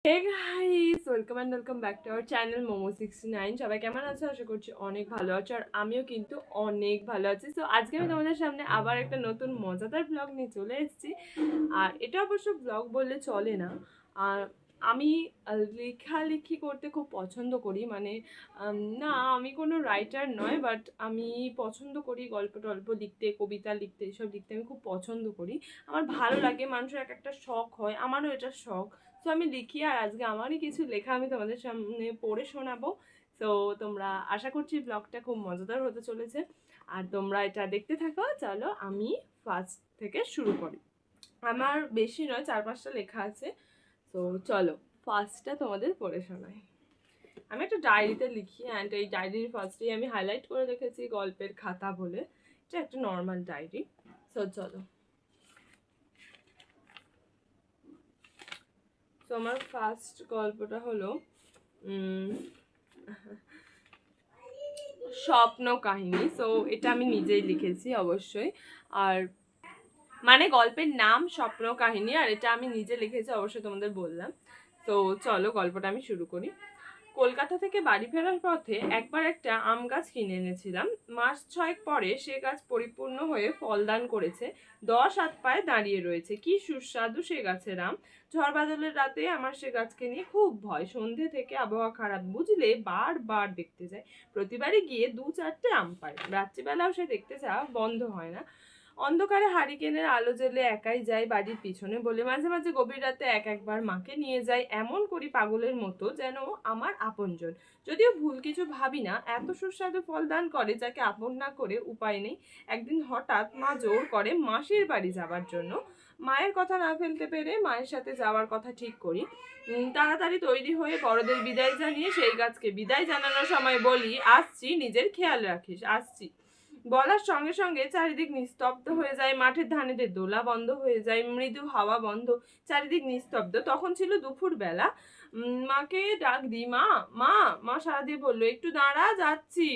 Hey guys, welcome back to our channel মোমো69। সবাই কেমন আছো? আশা করছি অনেক ভালো আছো, আর আমিও কিন্তু অনেক ভালো আছি। সো আজকে আমি তোমাদের সামনে আবার একটা নতুন মজাদার ব্লগ নিয়ে চলে এসেছি। আর এটা অবশ্য ব্লগ বললে চলে না। আর আমি লেখালেখি করতে খুব পছন্দ করি, মানে না, আমি কোনো রাইটার নয়, বাট আমি পছন্দ করি গল্প টল্প লিখতে, কবিতা লিখতে, এসব লিখতে আমি খুব পছন্দ করি। আমার ভালো লাগে, মানুষের এক একটা শখ হয়, আমারও এটা শখ। তো আমি লিখি, আর আজকে আমারই কিছু লেখা আমি তোমাদের সামনে পড়ে শোনাবো। তো তোমরা, আশা করছি ব্লগটা খুব মজাদার হতে চলেছে, আর তোমরা এটা দেখতে থাকো। চলো আমি ফার্স্ট থেকে শুরু করি। আমার বেশি নয়, 4-5টা লেখা আছে। তো চলো ফার্স্টটা তোমাদের পড়ে শোনাই। আমি একটা ডায়েরিতে লিখি, অ্যান্ড এই ডায়েরির ফার্স্টেই আমি হাইলাইট করে রেখেছি গল্পের খাতা বলে। এটা একটা নর্মাল ডায়েরি। তো চলো। তো আমার ফার্স্ট গল্পটা হলো স্বপ্ন কাহিনী। সো এটা আমি নিজেই লিখেছি অবশ্যই। আর মানে গল্পের নাম স্বপ্ন কাহিনী, আর এটা আমি নিজে লিখেছি অবশ্যই, তোমাদের বললাম। তো চলো গল্পটা আমি শুরু করি। কলকাতা থেকে বাড়ি ফেরার পথে একবার একটা আম গাছ কিনে এনেছিলাম। মাস 6 পরে সে গাছ পরিপূর্ণ হয়ে ফলদান করেছে। 10 হাত পায়ে দাঁড়িয়ে রয়েছে। কি সুস্বাদু সে গাছের আম! ঝড় বাদলের রাতে আমার সে গাছকে নিয়ে খুব ভয়। সন্ধে থেকে আবহাওয়া খারাপ বুঝলে বারবার দেখতে যায়। প্রতিবারই গিয়ে 2-4টে আম পায়। রাত্রিবেলাও সে দেখতে যাওয়া বন্ধ হয় না। অন্ধকারে হারিকেনের আলো জ্বেলে একাই যাই বাড়ির পিছনে বলে, মাঝে মাঝে গভীর রাতে একবার মাকে নিয়ে যাই, এমন করি পাগলের মতো যেন আমার আপনজন। যদিও ভুল কিছু ভাবি না, এত সুস্বাদু ফল দান করে যাকে আপন না করে উপায় নেই। একদিন হঠাৎ মা জোর করে মাসির বাড়ি যাবার জন্য। মায়ের কথা না ফেলতে পেরে মায়ের সাথে যাওয়ার কথা ঠিক করি। তাড়াতাড়ি তৈরি হয়ে বড়দের বিদায় জানিয়ে সেই গাছকে বিদায় জানানোর সময় বলি, আসছি, নিজের খেয়াল রাখিস, আসছি। বলার সঙ্গে সঙ্গে চারিদিক নিস্তব্ধ হয়ে যায়। মাঠের ধানেদের দোলা বন্ধ হয়ে যায়, মৃদু হাওয়া বন্ধ, চারিদিক নিস্তব্ধ। তখন ছিল দুপুর বেলা। মাকে ডাক দি, মা মা। মা সাড়া দিয়ে বললো, একটু দাঁড়া, যাচ্ছি।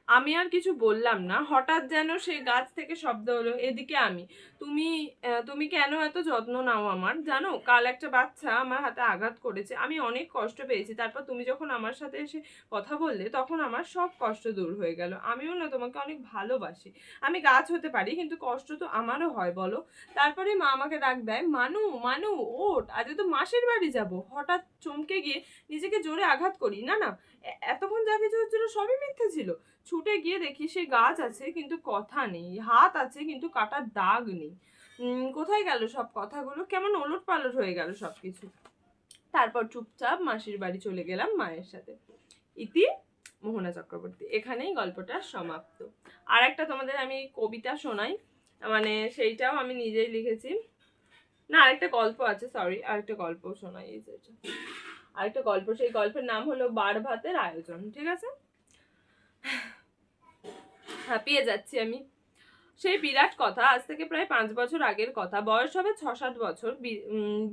আমি আর কিছু বললাম না। হঠাৎ যেন সেই গাছ থেকে শব্দ হলো, এদিকে আমি। তুমি তুমি কেন এত যত্ন নাও আমার? জানো, কাল একটা বাচ্চা আমার হাতে আঘাত করেছে, আমি অনেক কষ্ট পেয়েছি। তারপর তুমি যখন আমার সাথে এসে কথা বললে, তখন আমার সব কষ্ট দূর হয়ে গেল। আমিও না তোমাকে অনেক ভালোবাসি। আমি গাছ হতে পারি, কিন্তু কষ্ট তো আমারও হয়, বলো। তারপরে মা আমাকে ডাক দেয়, মানু মানু, ওঠ, আজকে তো মাসির বাড়ি যাব। হঠাৎ চমকে গিয়ে নিজেকে জোরে আঘাত করি, না না, এতক্ষণ যা কিছু হচ্ছিল সবই মিথ্যে ছিল। ছুটে গিয়ে দেখি সে গাছ আছে কিন্তু কথা নেই, হাত আছে কিন্তু কাটার দাগ নেই। কোথায় গেল সব কথাগুলো? কেমন ওলট পালট হয়ে গেল সবকিছু। তারপর চুপচাপ মাসির বাড়ি চলে গেলাম মায়ের সাথে। ইতি মোহনা চক্রবর্তী। এখানেই গল্পটা সমাপ্ত। আর একটা তোমাদের আমি কবিতা শোনাই, মানে সেইটাও আমি নিজেই লিখেছি। না, আরেকটা গল্প আছে, সরি, আরেকটা গল্প শোনাই। এই যে আরেকটা গল্প, সেই গল্পের নাম হলো বার ভাতের আয়োজন। ঠিক আছে, হাঁপিয়ে যাচ্ছি আমি। সেই বিরাট কথা, আজ থেকে প্রায় 5 বছর আগের কথা। বয়স হবে 6-7 বছর।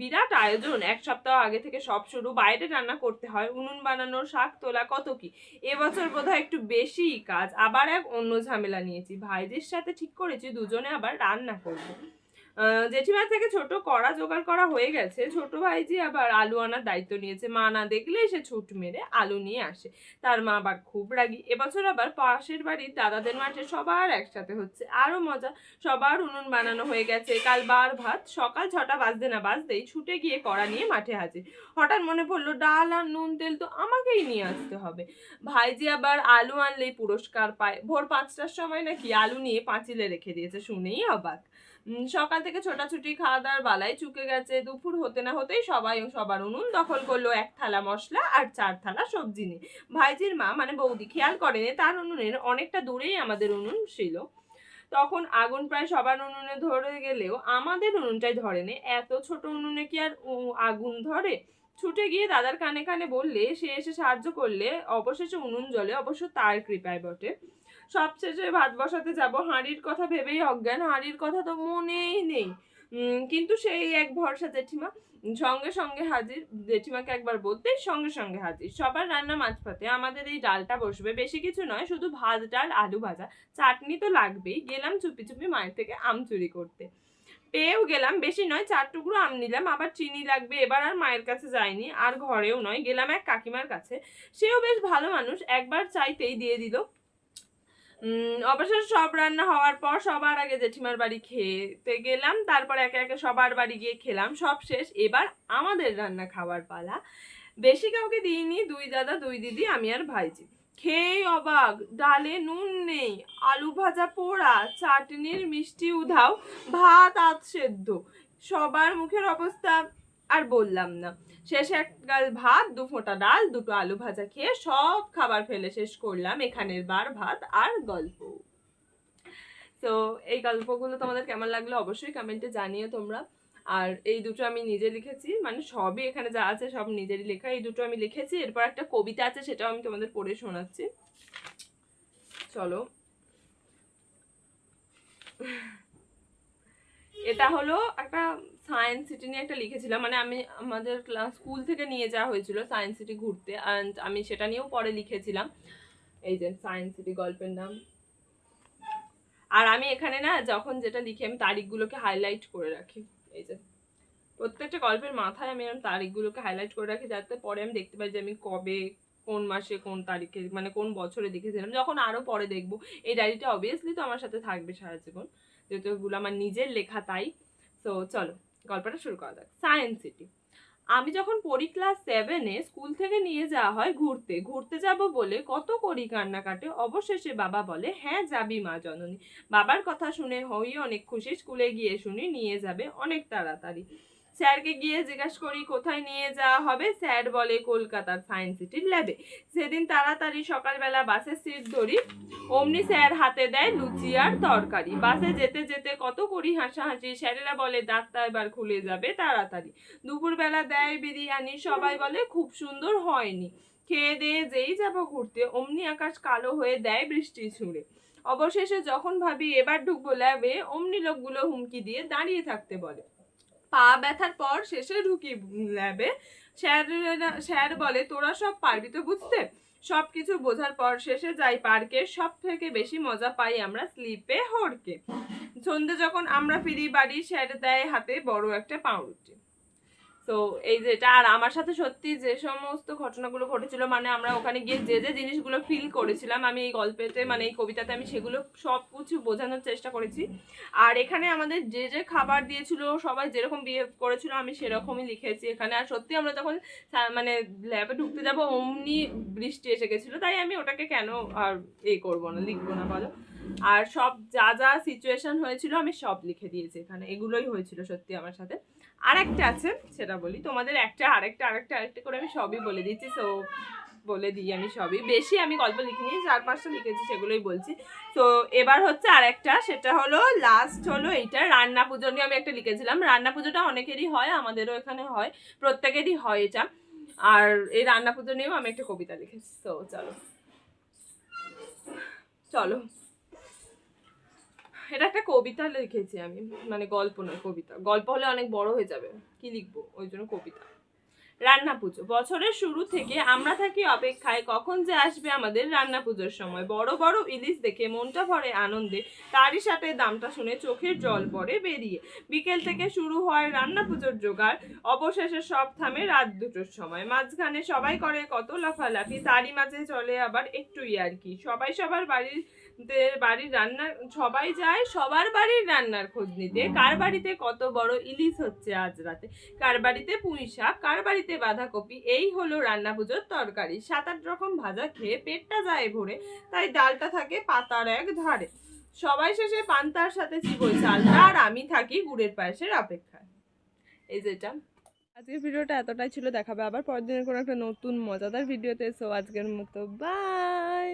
বিরাট আয়োজন। 1 সপ্তাহ আগে থেকে সব শুরু। বাইরে রান্না করতে হয়, উনুন বানানো, শাক তোলা, কত কি। এবছর বোধহয় একটু বেশি কাজ। আবার এক অন্য ঝামেলা নিয়েছি। ভাইদের সাথে ঠিক করেছি দুজনে আবার রান্না করবো। জেঠিমার থেকে ছোট কড়া জোগাড় করা হয়ে গেছে। ছোট ভাইজি আবার আলু আনার দায়িত্ব নিয়েছে। মা না দেখলে সে ছুট মেরে আলু নিয়ে আসে। তার মা আবার খুব রাগী। এবছর আবার পাশের বাড়ির দাদাদের মাঠে সবার একসাথে হচ্ছে, আরো মজা। সবার উনুন বানানো হয়ে গেছে। কাল বার ভাত। সকাল 6টা বাজতে না বাজতেই ছুটে গিয়ে কড়া নিয়ে মাঠে হাজির। হঠাৎ মনে পড়লো, ডাল আর নুন তেল তো আমাকেই নিয়ে আসতে হবে। ভাইজি আবার আলু আনলেই পুরস্কার পায়। ভোর 5টার সময় নাকি আলু নিয়ে পাঁচিলে রেখে দিয়েছে, শুনেই অবাক। সকাল থেকে ছোটাছুটি, খাওয়া দাওয়ার বালাই চুকে গেছে। দুপুর হতে না হতেই সবাই সবার উনুন দখল করলো। 1 থালা মশলা আর 4 থালা সবজি নিয়ে। ভাইজির মা মানে বৌদি খেয়াল করেনি তার উনুনের অনেকটা দূরেই আমাদের উনুন ছিল। তখন আগুন প্রায় সবার উনুনে ধরে গেলেও আমাদের উনুনটাই ধরেনি। এত ছোট উনুনে কি আর আগুন ধরে? ছুটে গিয়ে দাদার কানে কানে বললে সে এসে সাহায্য করলে। অবশেষে উনুন জ্বলে, অবশ্য তার কৃপায় বটে। সবশেষে ভাত বসাতে যাব, হাঁড়ির কথা ভেবেই অজ্ঞান। হাঁড়ির কথা তো মনেই নেই। কিন্তু সেই এক ভরসা জেঠিমা সঙ্গে সঙ্গে হাজির। জেঠিমাকে একবার বলতেই সঙ্গে সঙ্গে হাজির। সবার রান্না মাঝপথে। আমাদের এই ডালটা বসবে, বেশি কিছু নয়, শুধু ভাত ডাল আলু ভাজা, চাটনি তো লাগবেই। গেলাম চুপি চুপি মায়ের থেকে আম চুরি করতে। পেয়েও গেলাম, বেশি নয় 4 টুকরো আম নিলাম, আবার চিনি লাগবে, এবার আর মায়ের কাছে যাইনি, আর ঘরেও নয়, গেলাম এক কাকিমার কাছে, সেও বেশ ভালো মানুষ, একবার চাইতেই দিয়ে দিল। অবশ্য সব রান্না হওয়ার পর সবার আগে জেঠিমার বাড়ি খেতে গেলাম, তারপর একে একে সবার বাড়ি গিয়ে খেলাম, সব শেষ, এবার আমাদের রান্না খাওয়ার পালা। বেশি কাউকে দিইনি, 2 দাদা 2 দিদি, আমি আর ভাইজি। খেয়ে অবাক, ডালে নুন নেই, আলু ভাজা পোড়া, চাটনির মিষ্টি উধাও, ভাত আধ সেদ্ধ, সবার মুখের অবস্থা আর বললাম না। শেষে এক গাল ভাত, 2 ফোঁটা ডাল, 2টো আলু ভাজা খেয়ে সব খাবার ফেলে শেষ করলাম এখানের বার ভাত আর গল্প। তো এই গল্পগুলো তোমাদের কেমন লাগলো অবশ্যই কমেন্টে জানিও তোমরা। আর এই দুটো আমি নিজে লিখেছি, মানে সবই এখানে যা আছে সব নিজেরই লেখা, এই দুটো আমি লিখেছি। এরপর একটা কবিতা আছে, সেটাও আমি তোমাদের পড়ে শোনাচ্ছি, চলো। এটা হলো একটা সায়েন্স সিটি নিয়ে একটা লিখেছিলাম, মানে আমি আমাদের স্কুল থেকে নিয়ে যাওয়া হয়েছিল সায়েন্স সিটি ঘুরতে, অ্যান্ড আমি সেটা নিয়েও পরে লিখেছিলাম। এই যে সায়েন্স সিটি গল্পের নাম। আর আমি এখানে না যখন যেটা লিখি আমি তারিখগুলোকে হাইলাইট করে রাখি, এই যে প্রত্যেকটা গল্পের মাথায় আমি এরকম তারিখগুলোকে হাইলাইট করে রাখি, যাতে পরে আমি দেখতে পাই যে আমি কবে, কোন মাসে, কোন তারিখে, মানে কোন বছরে লিখেছিলাম, যখন আরো পরে দেখবো। এই ডায়েরিটা অবভিয়াসলি তো আমার সাথে থাকবে সারা জীবন, যেহেতু এগুলো আমার নিজের লেখা, তাই। তো চলো গল্পটা শুরু করা যাক। Science city. আমি যখন পড়ি ক্লাস 7-এ, স্কুল থেকে নিয়ে যাওয়া হয় ঘুরতে, ঘুরতে যাব বলে কত করি কান্নাকাটে, অবশেষে বাবা বলে হ্যাঁ যাবি মা জননী। বাবার কথা শুনে হই অনেক খুশি, স্কুলে গিয়ে শুনি নিয়ে যাবে অনেক তাড়াতাড়ি। স্যারকে গিয়ে জিজ্ঞাসা করি কোথায় নিয়ে যাওয়া হবে, স্যার বলে কলকাতার সায়েন্স সিটির ল্যাবে। সেদিন তাড়াতাড়ি সকালবেলা বাসের সিট ধরি, অমনি স্যার হাতে দেয় লুচি আর তরকারি। বাসে যেতে যেতে কত করি হাসাহাসি, স্যারেরা বলে দাঁতটা এবার খুলে যাবে তাড়াতাড়ি। দুপুরবেলা দেয় বিরিয়ানি, সবাই বলে খুব সুন্দর হয়নি। খেয়ে দিয়ে যেই যাবো ঘুরতে, অমনি আকাশ কালো হয়ে দেয় বৃষ্টি ছুঁড়ে। অবশেষে যখন ভাবি এবার ঢুকবো ল্যাবে, অমনি লোকগুলো হুমকি দিয়ে দাঁড়িয়ে থাকতে বলে। পা ব্যথার পর শেষে ঢুকি ল্যাবে, স্যার বলে তোরা সব পারবি তো বুঝতে। সব কিছু বোঝার পর শেষে যাই পার্কে, সব থেকে বেশি মজা পাই আমরা স্লিপে হড়কে। সন্ধে যখন আমরা ফিরি বাড়ি, স্যার দেয় হাতে বড় একটা পাউরুটি। তো এই যেটা, আর আমার সাথে সত্যি যে সমস্ত ঘটনাগুলো ঘটেছিল, মানে আমরা ওখানে গিয়ে যে যে জিনিসগুলো ফিল করেছিলাম, আমি এই গল্পেতে মানে এই কবিতাতে আমি সেগুলো সব কিছু বোঝানোর চেষ্টা করেছি। আর এখানে আমাদের যে যে খাবার দিয়েছিল, সবাই যেরকম বিহেভ করেছিল আমি সেরকমই লিখেছি এখানে। আর সত্যি আমরা তখন মানে ল্যাবে ঢুকতে যাবো অমনি বৃষ্টি এসে গেছিলো, তাই আমি ওটাকে কেন আর করবো না, লিখবো না বলো। আর সব যা যা সিচুয়েশন হয়েছিল আমি সব লিখে দিয়েছি এখানে, এগুলোই হয়েছিল সত্যি আমার সাথে। আর একটা আছে সেটা বলি তোমাদের, আরেকটা করে আমি সবই বলে দিচ্ছি। সো বলে দিই আমি সবই, বেশি আমি গল্প লিখিনি, 4-5টা লিখেছি, সেগুলোই বলছি। তো এবার হচ্ছে আরেকটা, সেটা হলো লাস্ট হলো এইটা, রান্না পুজো নিয়ে আমি একটা লিখেছিলাম। রান্না পুজোটা অনেকেরই হয়, আমাদেরও এখানে হয়, প্রত্যেকেরই হয় এটা। আর এই রান্না পুজো নিয়েও আমি একটা কবিতা লিখেছি। তো চলো চলো, এটা একটা কবিতা লিখেছি আমি, মানে গল্প নয় কবিতা, গল্প হলে অনেক বড় হয়ে যাবে, কি লিখবো, ওই জন্য কবিতা। রান্না পুজো। বছরের শুরু থেকে আমরা থাকি অপেক্ষায়, কখন যে আসবে আমাদের রান্না পুজোর সময়। বড় বড় ইলিশ দেখে মনটা ভরে আনন্দে, তারই সাথে দামটা শুনে চোখের জল পড়ে বেরিয়ে। বিকেল থেকে শুরু হয় রান্না পুজোর জোগাড়, অবশেষে সব থামে রাত 2টোর সময়। মাঝখানে সবাই করে কত লাফালাফি, তারই মাঝে চলে আবার একটু ইয়ার্কি। সবাই সবার বাড়ির রান্নার, সবাই যায় সবার বাড়ির রান্নার খোঁজ নিতে, কার বাড়িতে কত বড় ইলিশ হচ্ছে আজ রাতে, কার বাড়িতে পুঁই শাক, কার বাড়িতে বাঁধাকপি। এই হলো রান্না পুজোর তরকারি। 7-8 রকম ভাজা খেয়ে পেটটা যায় ভরে, তাই ডালটা থাকে পাতার এক ধারে। সবাই শেষে পান্তার সাথে চিবোয় চালটা, আর আমি থাকি গুড়ের পায়েসের অপেক্ষায়। এই যেটা আজকের ভিডিওটা এতটাই ছিল, দেখাবে আবার পরের দিনের কোনো একটা নতুন মজাদার ভিডিওতে। সো আজকের মতো বাই।